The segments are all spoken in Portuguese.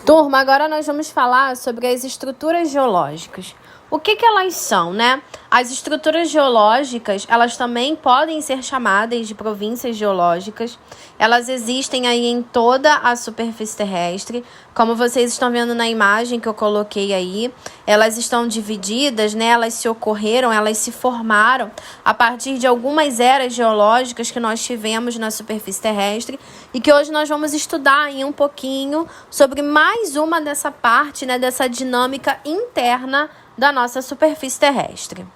Turma, agora nós vamos falar sobre as estruturas geológicas. O que elas são, né? As estruturas geológicas, elas também podem ser chamadas de províncias geológicas. Elas existem aí em toda a superfície terrestre. Como vocês estão vendo na imagem que eu coloquei aí, elas estão divididas, né? Elas se ocorreram, elas se formaram a partir de algumas eras geológicas que nós tivemos na superfície terrestre e que hoje nós vamos estudar aí um pouquinho sobre mais uma dessa parte, né? Dessa dinâmica interna da nossa superfície terrestre.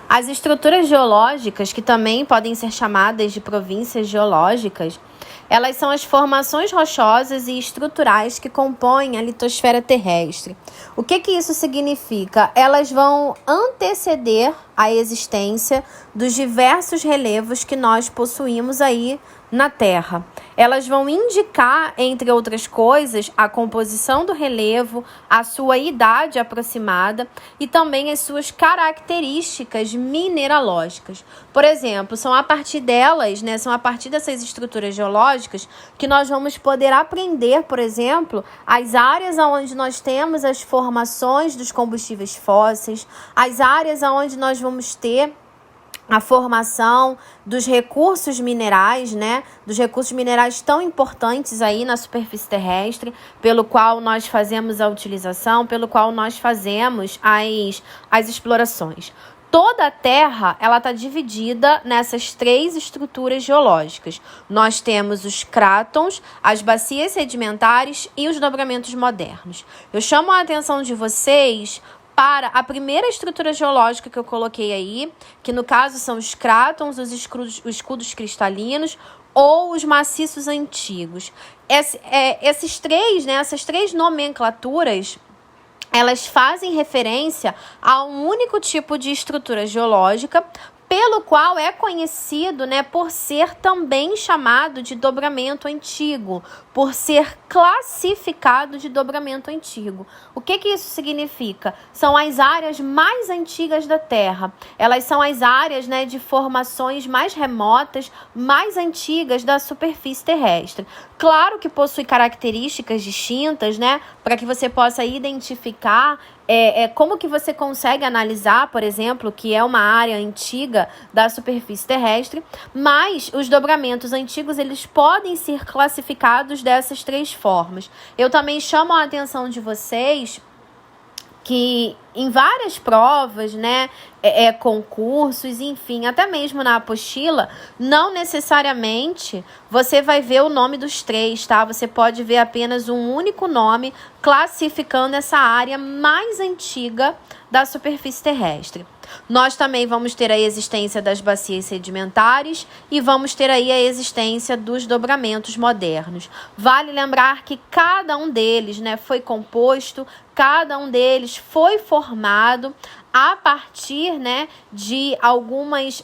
As estruturas geológicas, que também podem ser chamadas de províncias geológicas, elas são as formações rochosas e estruturais que compõem a litosfera terrestre. O que isso significa? Elas vão anteceder a existência dos diversos relevos que nós possuímos aí na Terra. Elas vão indicar, entre outras coisas, a composição do relevo, a sua idade aproximada e também as suas características mineralógicas. Por exemplo, são a partir delas, né, são a partir dessas estruturas geológicas que nós vamos poder aprender, por exemplo, as áreas onde nós temos as formações dos combustíveis fósseis, as áreas onde nós vamos ter a formação dos recursos minerais, né? Dos recursos minerais tão importantes aí na superfície terrestre, pelo qual nós fazemos a utilização, pelo qual nós fazemos as explorações. Toda a Terra, ela está dividida nessas três estruturas geológicas. Nós temos os crátons, as bacias sedimentares e os dobramentos modernos. Eu chamo a atenção de vocês para a primeira estrutura geológica que eu coloquei aí, que no caso são os crátons, os escudos cristalinos ou os maciços antigos. Essas três nomenclaturas, elas fazem referência a um único tipo de estrutura geológica, pelo qual é conhecido, né, por ser também chamado de dobramento antigo, por ser classificado de dobramento antigo. O que isso significa? São as áreas mais antigas da Terra. Elas são as áreas, né, de formações mais remotas, mais antigas da superfície terrestre. Claro que possui características distintas, né, para que você possa identificar como que você consegue analisar, por exemplo, que é uma área antiga da superfície terrestre, mas os dobramentos antigos, eles podem ser classificados dessas três formas. Eu também chamo a atenção de vocês que em várias provas, né, concursos, enfim, até mesmo na apostila, não necessariamente você vai ver o nome dos três, tá? Você pode ver apenas um único nome classificando essa área mais antiga da superfície terrestre. Nós também vamos ter a existência das bacias sedimentares e vamos ter aí a existência dos dobramentos modernos. Vale lembrar que cada um deles, né, foi composto, cada um deles foi formado a partir, né, de algumas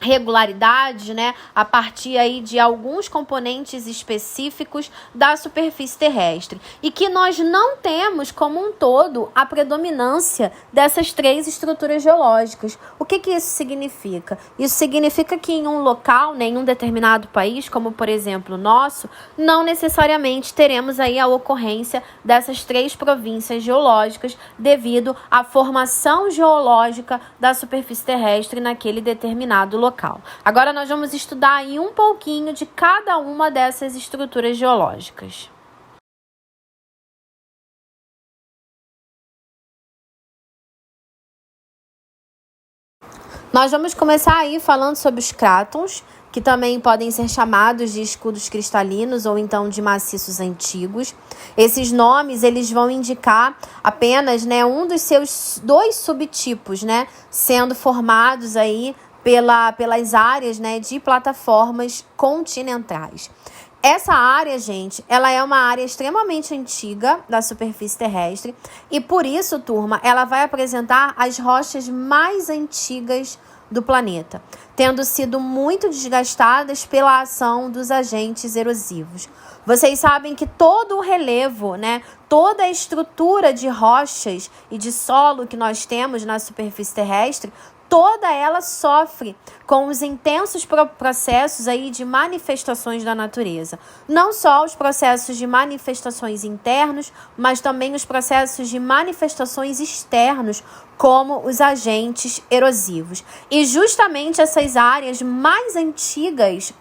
regularidades, né, a partir aí de alguns componentes específicos da superfície terrestre e que nós não temos como um todo a predominância dessas três estruturas geológicas. O que isso significa? Isso significa que em um local, né, em um determinado país, como por exemplo o nosso, não necessariamente teremos aí a ocorrência dessas três províncias geológicas devido à formação geológica da superfície terrestre naquele determinado local. Agora nós vamos estudar aí um pouquinho de cada uma dessas estruturas geológicas. Nós vamos começar aí falando sobre os crátons, que também podem ser chamados de escudos cristalinos ou então de maciços antigos. Esses nomes, eles vão indicar apenas, né, um dos seus dois subtipos, né, sendo formados aí pelas áreas, né, de plataformas continentais. Essa área, gente, ela é uma área extremamente antiga da superfície terrestre e por isso, turma, ela vai apresentar as rochas mais antigas do planeta, tendo sido muito desgastadas pela ação dos agentes erosivos. Vocês sabem que todo o relevo, né, toda a estrutura de rochas e de solo que nós temos na superfície terrestre, toda ela sofre com os intensos processos aí de manifestações da natureza. Não só os processos de manifestações internos, mas também os processos de manifestações externos, como os agentes erosivos. E justamente essas áreas mais antigas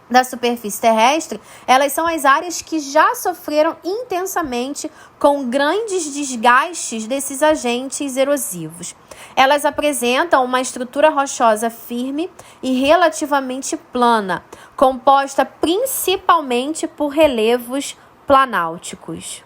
da superfície terrestre, elas são as áreas que já sofreram intensamente com grandes desgastes desses agentes erosivos. Elas apresentam uma estrutura rochosa firme e relativamente plana, composta principalmente por relevos planálticos.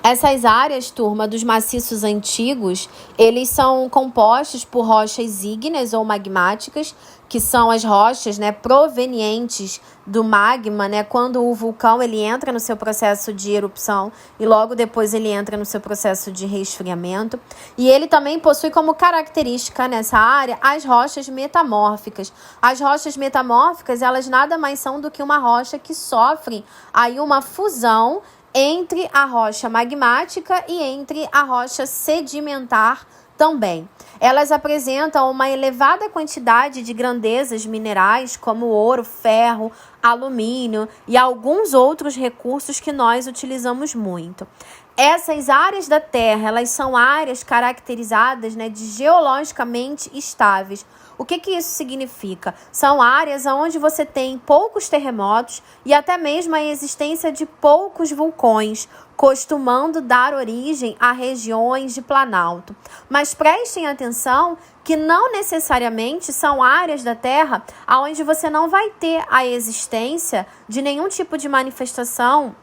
Essas áreas, turma, dos maciços antigos, eles são compostos por rochas ígneas ou magmáticas, que são as rochas, né, provenientes do magma, né, quando o vulcão ele entra no seu processo de erupção e logo depois ele entra no seu processo de resfriamento. E ele também possui como característica nessa área as rochas metamórficas. As rochas metamórficas, elas nada mais são do que uma rocha que sofre aí uma fusão entre a rocha magmática e entre a rocha sedimentar também. Elas apresentam uma elevada quantidade de grandezas minerais, como ouro, ferro, alumínio e alguns outros recursos que nós utilizamos muito. Essas áreas da Terra, elas são áreas caracterizadas, né, de geologicamente estáveis. O que isso significa? São áreas onde você tem poucos terremotos e até mesmo a existência de poucos vulcões, costumando dar origem a regiões de planalto. Mas prestem atenção que não necessariamente são áreas da Terra onde você não vai ter a existência de nenhum tipo de manifestação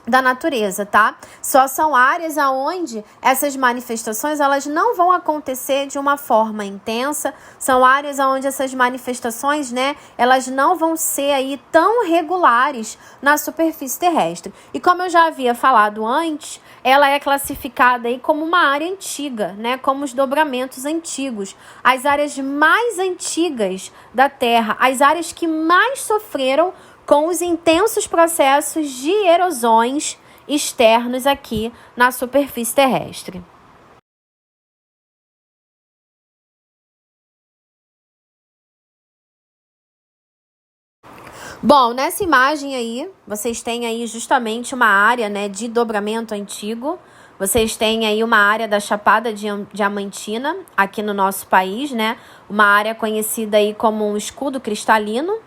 da natureza, tá? Só são áreas aonde essas manifestações elas não vão acontecer de uma forma intensa, são áreas aonde essas manifestações, né, elas não vão ser aí tão regulares na superfície terrestre. E como eu já havia falado antes, ela é classificada aí como uma área antiga, né, como os dobramentos antigos, as áreas mais antigas da Terra, as áreas que mais sofreram com os intensos processos de erosões externos aqui na superfície terrestre. Bom, nessa imagem aí, vocês têm aí justamente uma área, né, de dobramento antigo. Vocês têm aí uma área da Chapada Diamantina, aqui no nosso país, né? Uma área conhecida aí como um escudo cristalino,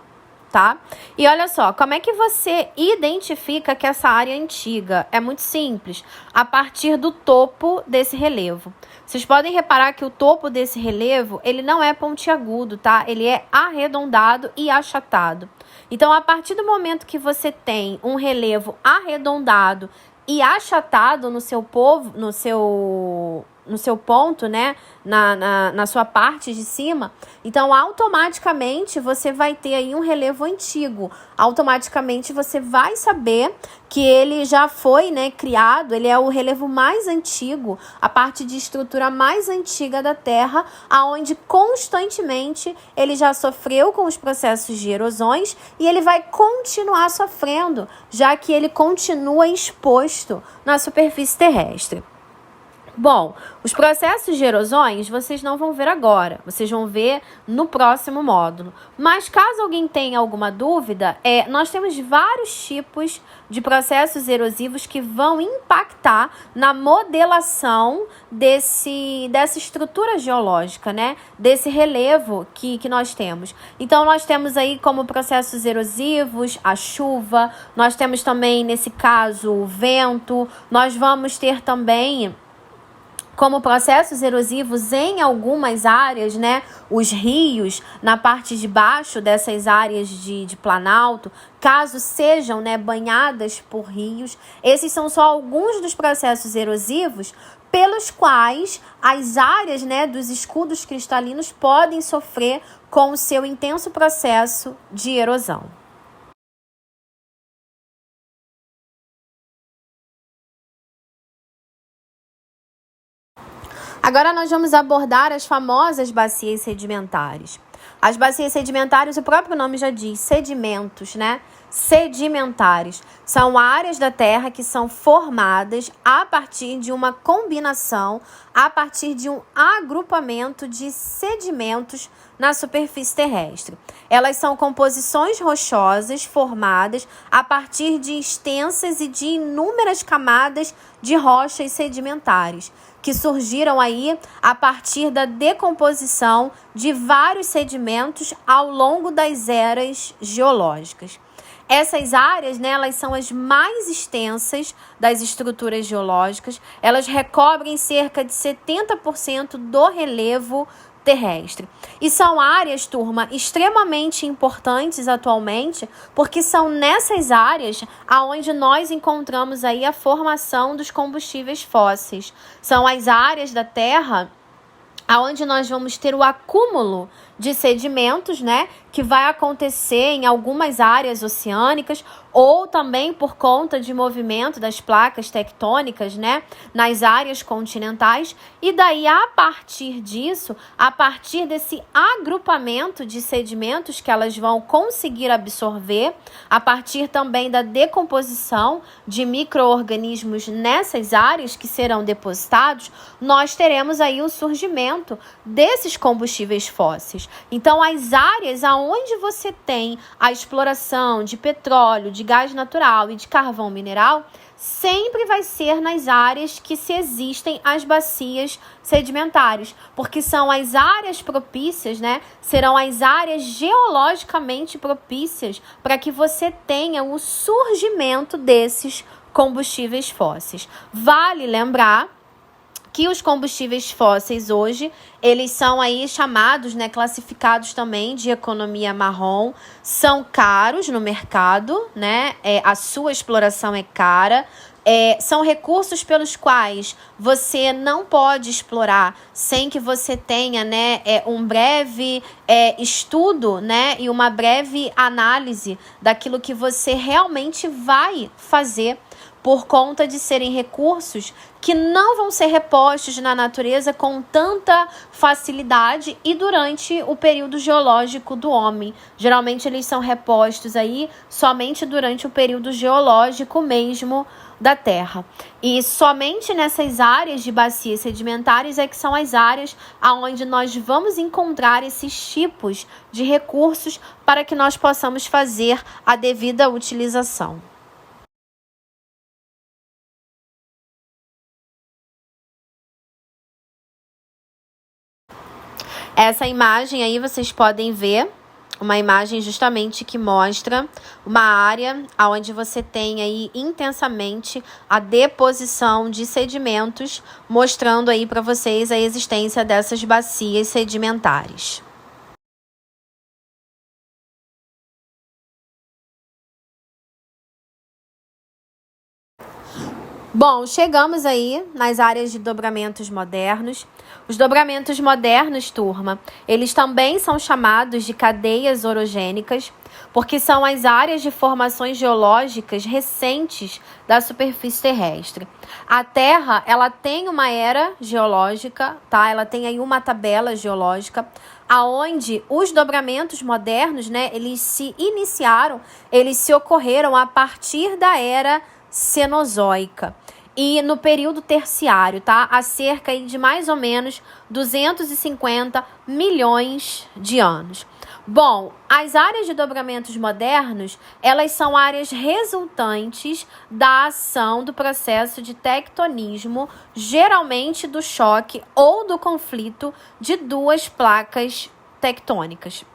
tá? E olha só, como é que você identifica que essa área é antiga? É muito simples, a partir do topo desse relevo. Vocês podem reparar que o topo desse relevo, ele não é pontiagudo, tá? Ele é arredondado e achatado. Então, a partir do momento que você tem um relevo arredondado e achatado no seu ponto, né, na sua parte de cima, então automaticamente você vai ter aí um relevo antigo, automaticamente você vai saber que ele já foi, né, criado, ele é o relevo mais antigo, a parte de estrutura mais antiga da Terra, aonde constantemente ele já sofreu com os processos de erosões e ele vai continuar sofrendo, já que ele continua exposto na superfície terrestre. Bom, os processos de erosões vocês não vão ver agora, vocês vão ver no próximo módulo. Mas caso alguém tenha alguma dúvida, nós temos vários tipos de processos erosivos que vão impactar na modelação dessa estrutura geológica, né? Desse relevo que nós temos. Então, nós temos aí como processos erosivos a chuva, nós temos também, nesse caso, o vento, nós vamos ter também como processos erosivos em algumas áreas, né, os rios na parte de baixo dessas áreas de planalto, caso sejam, né, banhadas por rios. Esses são só alguns dos processos erosivos pelos quais as áreas, né, dos escudos cristalinos podem sofrer com o seu intenso processo de erosão. Agora nós vamos abordar as famosas bacias sedimentares. As bacias sedimentares, o próprio nome já diz, sedimentos, né? Sedimentares. São áreas da Terra que são formadas a partir de uma combinação, a partir de um agrupamento de sedimentos na superfície terrestre. Elas são composições rochosas formadas a partir de extensas e de inúmeras camadas de rochas sedimentares, que surgiram aí a partir da decomposição de vários sedimentos ao longo das eras geológicas. Essas áreas, né, elas são as mais extensas das estruturas geológicas. Elas recobrem cerca de 70% do relevo terrestre. E são áreas, turma, extremamente importantes atualmente, porque são nessas áreas aonde nós encontramos aí a formação dos combustíveis fósseis. São as áreas da Terra aonde nós vamos ter o acúmulo de sedimentos, né, que vai acontecer em algumas áreas oceânicas ou também por conta de movimento das placas tectônicas, né, nas áreas continentais. E daí, a partir disso, a partir desse agrupamento de sedimentos que elas vão conseguir absorver, a partir também da decomposição de micro-organismos nessas áreas que serão depositados, nós teremos aí o surgimento desses combustíveis fósseis. Então, as áreas aonde você tem a exploração de petróleo, de gás natural e de carvão mineral, sempre vai ser nas áreas que se existem as bacias sedimentares, porque são as áreas propícias, né? Serão as áreas geologicamente propícias para que você tenha o surgimento desses combustíveis fósseis. Vale lembrar que os combustíveis fósseis hoje, eles são aí chamados, né, classificados também de economia marrom, são caros no mercado, né, a sua exploração é cara, são recursos pelos quais você não pode explorar sem que você tenha, né, um breve estudo, né, e uma breve análise daquilo que você realmente vai fazer, por conta de serem recursos que não vão ser repostos na natureza com tanta facilidade e durante o período geológico do homem. Geralmente eles são repostos aí somente durante o período geológico mesmo da Terra. E somente nessas áreas de bacias sedimentares é que são as áreas onde nós vamos encontrar esses tipos de recursos para que nós possamos fazer a devida utilização. Essa imagem aí vocês podem ver, uma imagem justamente que mostra uma área onde você tem aí intensamente a deposição de sedimentos, mostrando aí para vocês a existência dessas bacias sedimentares. Bom, chegamos aí nas áreas de dobramentos modernos. Os dobramentos modernos, turma, eles também são chamados de cadeias orogênicas, porque são as áreas de formações geológicas recentes da superfície terrestre. A Terra, ela tem uma era geológica, tá? Ela tem aí uma tabela geológica, aonde os dobramentos modernos, né, eles se iniciaram, eles se ocorreram a partir da era Cenozoica e no período terciário, tá? Há cerca de mais ou menos 250 milhões de anos. Bom, as áreas de dobramentos modernos, elas são áreas resultantes da ação do processo de tectonismo, geralmente do choque ou do conflito de duas placas tectônicas.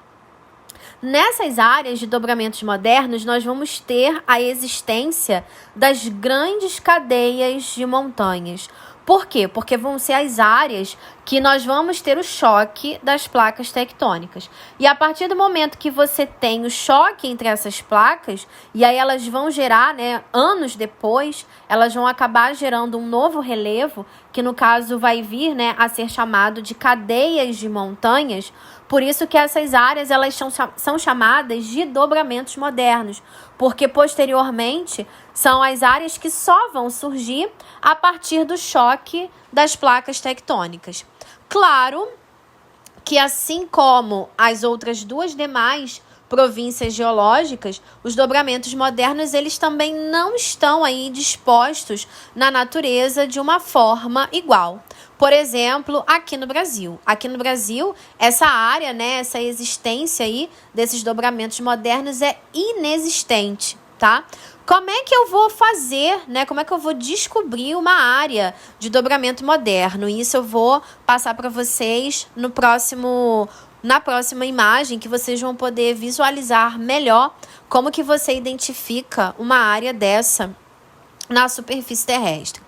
Nessas áreas de dobramentos modernos, nós vamos ter a existência das grandes cadeias de montanhas. Por quê? Porque vão ser as áreas que nós vamos ter o choque das placas tectônicas. E a partir do momento que você tem o choque entre essas placas, e aí elas vão gerar, né, anos depois, elas vão acabar gerando um novo relevo, que no caso vai vir, né, a ser chamado de cadeias de montanhas. Por isso que essas áreas elas são chamadas de dobramentos modernos, porque posteriormente São as áreas que só vão surgir a partir do choque das placas tectônicas. Claro que, assim como as outras duas demais províncias geológicas, os dobramentos modernos, eles também não estão aí dispostos na natureza de uma forma igual. Por exemplo, aqui no Brasil. Aqui no Brasil, essa área, né, essa existência aí desses dobramentos modernos é inexistente, tá? Como é que eu vou fazer, né? Como é que eu vou descobrir uma área de dobramento moderno? Isso eu vou passar para vocês na próxima imagem, que vocês vão poder visualizar melhor como que você identifica uma área dessa na superfície terrestre.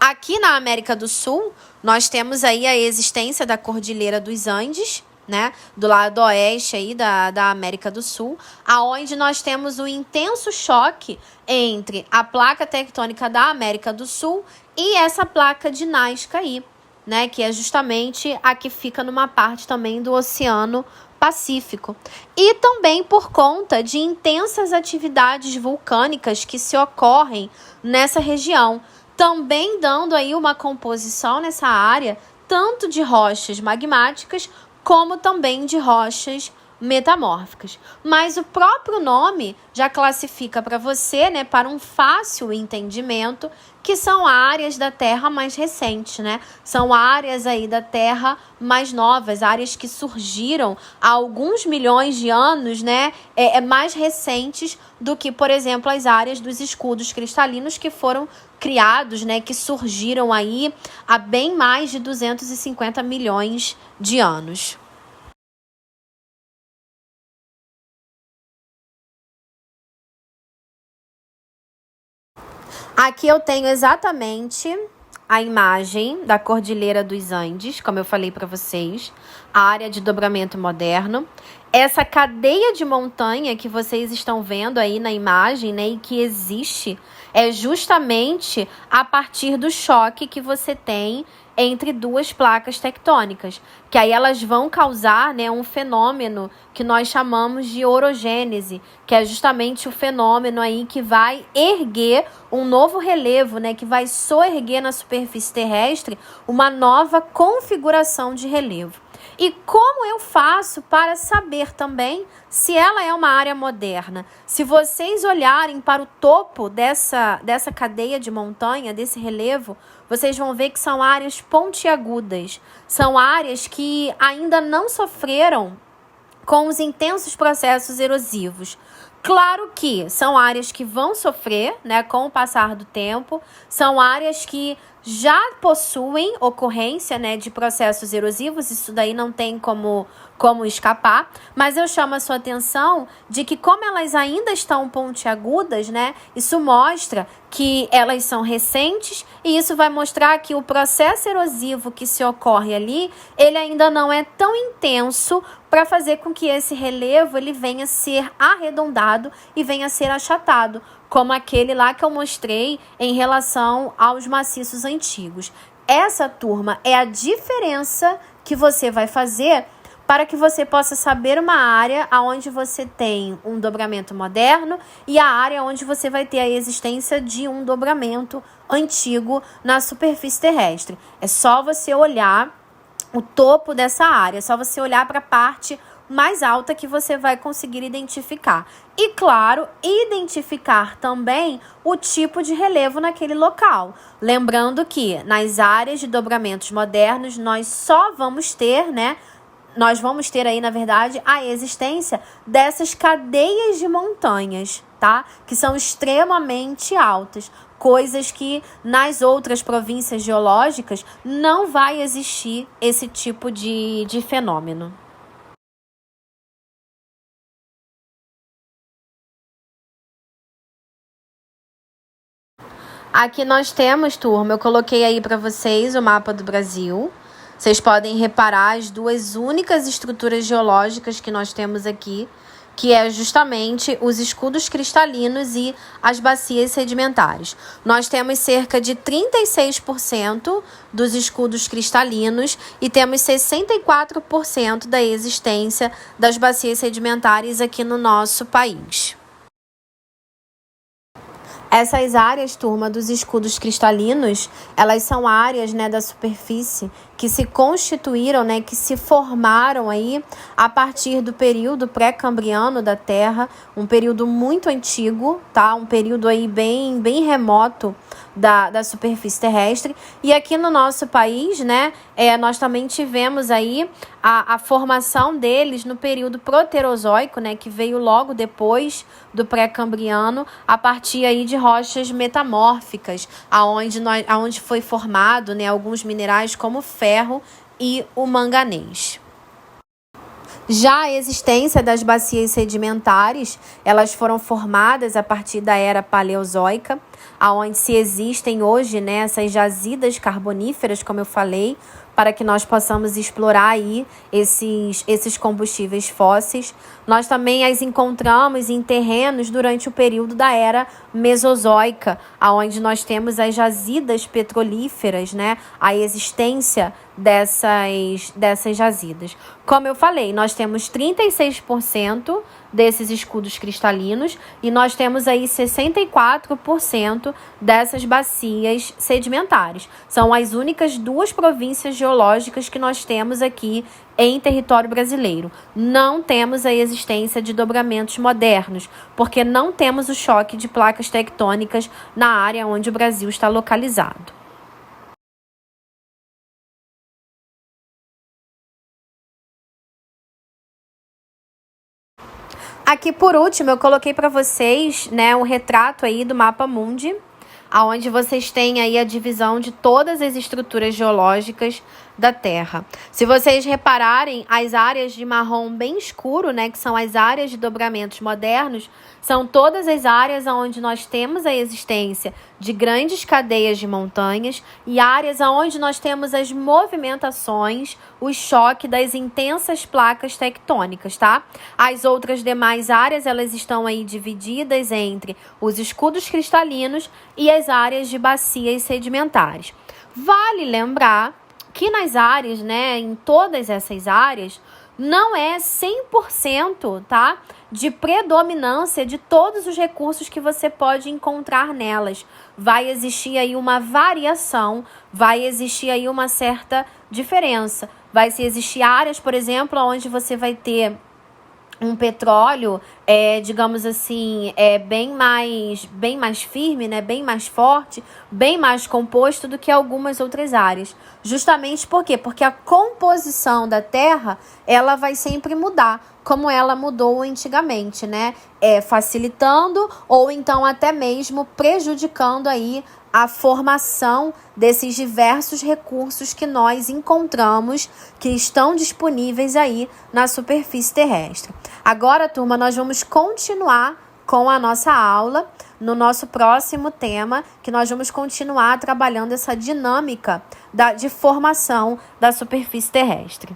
Aqui na América do Sul, nós temos aí a existência da Cordilheira dos Andes, né, do lado oeste aí da América do Sul, aonde nós temos um intenso choque entre a placa tectônica da América do Sul e essa placa de Nazca aí, né, que é justamente a que fica numa parte também do Oceano Pacífico. E também por conta de intensas atividades vulcânicas que se ocorrem nessa região, também dando aí uma composição nessa área, tanto de rochas magmáticas, como também de rochas metamórficas. Mas o próprio nome já classifica para você, né, para um fácil entendimento, que são áreas da Terra mais recentes, né? São áreas aí da Terra mais novas, áreas que surgiram há alguns milhões de anos, né? Mais recentes do que, por exemplo, as áreas dos escudos cristalinos que foram criados, né? Que surgiram aí há bem mais de 250 milhões de anos. Aqui eu tenho exatamente a imagem da Cordilheira dos Andes, como eu falei para vocês, a área de dobramento moderno. Essa cadeia de montanha que vocês estão vendo aí na imagem, né, e que existe, é justamente a partir do choque que você tem entre duas placas tectônicas, que aí elas vão causar, né, um fenômeno que nós chamamos de orogênese, que é justamente o fenômeno aí que vai erguer um novo relevo, né, que vai soerguer na superfície terrestre uma nova configuração de relevo. E como eu faço para saber também se ela é uma área moderna? Se vocês olharem para o topo dessa cadeia de montanha, desse relevo, vocês vão ver que são áreas pontiagudas. São áreas que ainda não sofreram com os intensos processos erosivos. Claro que são áreas que vão sofrer, né, com o passar do tempo, são áreas que já possuem ocorrência, né, de processos erosivos, isso daí não tem como escapar, mas eu chamo a sua atenção de que, como elas ainda estão pontiagudas, né, isso mostra que elas são recentes, e isso vai mostrar que o processo erosivo que se ocorre ali, ele ainda não é tão intenso para fazer com que esse relevo ele venha a ser arredondado e venha a ser achatado, como aquele lá que eu mostrei em relação aos maciços antigos. Essa, turma, é a diferença que você vai fazer para que você possa saber uma área onde você tem um dobramento moderno e a área onde você vai ter a existência de um dobramento antigo na superfície terrestre. É só você olhar o topo dessa área, é só você olhar para a parte mais alta que você vai conseguir identificar. E, claro, identificar também o tipo de relevo naquele local. Lembrando que nas áreas de dobramentos modernos nós só vamos ter, né? Nós vamos ter aí, na verdade, a existência dessas cadeias de montanhas, tá? Que são extremamente altas. Coisas que nas outras províncias geológicas não vai existir esse tipo de fenômeno. Aqui nós temos, turma, eu coloquei aí para vocês o mapa do Brasil. Vocês podem reparar as duas únicas estruturas geológicas que nós temos aqui, que é justamente os escudos cristalinos e as bacias sedimentares. Nós temos cerca de 36% dos escudos cristalinos e temos 64% da existência das bacias sedimentares aqui no nosso país. Essas áreas, turma, dos escudos cristalinos, elas são áreas, né, da superfície que se constituíram, né, que se formaram aí a partir do período pré-cambriano da Terra, um período muito antigo, tá? Um período aí bem remoto da superfície terrestre. E aqui no nosso país, né, nós também tivemos aí a formação deles no período proterozoico, né, que veio logo depois do pré-cambriano, a partir aí de rochas metamórficas, aonde foi formado, né, alguns minerais como o ferro e o manganês. Já a existência das bacias sedimentares, elas foram formadas a partir da era paleozoica, aonde se existem hoje, né, essas jazidas carboníferas, como eu falei, para que nós possamos explorar aí esses combustíveis fósseis. Nós também as encontramos em terrenos durante o período da era mesozoica, aonde nós temos as jazidas petrolíferas, né, a existência dessas jazidas. Como eu falei, nós temos 36% desses escudos cristalinos e nós temos aí 64% dessas bacias sedimentares. São as únicas duas províncias geológicas que nós temos aqui em território brasileiro. Não temos a existência de dobramentos modernos, porque não temos o choque de placas tectônicas na área onde o Brasil está localizado. Aqui, por último, eu coloquei para vocês, né, um retrato aí do mapa mundi, aonde vocês têm aí a divisão de todas as estruturas geológicas da Terra. Se vocês repararem, as áreas de marrom bem escuro, né, que são as áreas de dobramentos modernos, são todas as áreas onde nós temos a existência de grandes cadeias de montanhas e áreas onde nós temos as movimentações, o choque das intensas placas tectônicas, tá? As outras demais áreas, elas estão aí divididas entre os escudos cristalinos e as áreas de bacias sedimentares. Vale lembrar que nas áreas, né, em todas essas áreas, não é 100%, tá, de predominância de todos os recursos que você pode encontrar nelas. Vai existir aí uma variação, vai existir aí uma certa diferença. Vai existir áreas, por exemplo, onde você vai ter um petróleo, digamos assim, bem mais firme, né? Bem mais forte, bem mais composto do que algumas outras áreas. Justamente por quê? Porque a composição da Terra, ela vai sempre mudar, como ela mudou antigamente, né? Facilitando ou então até mesmo prejudicando aí a formação desses diversos recursos que nós encontramos, que estão disponíveis aí na superfície terrestre. Agora, turma, nós vamos continuar com a nossa aula no nosso próximo tema, que nós vamos continuar trabalhando essa dinâmica de formação da superfície terrestre.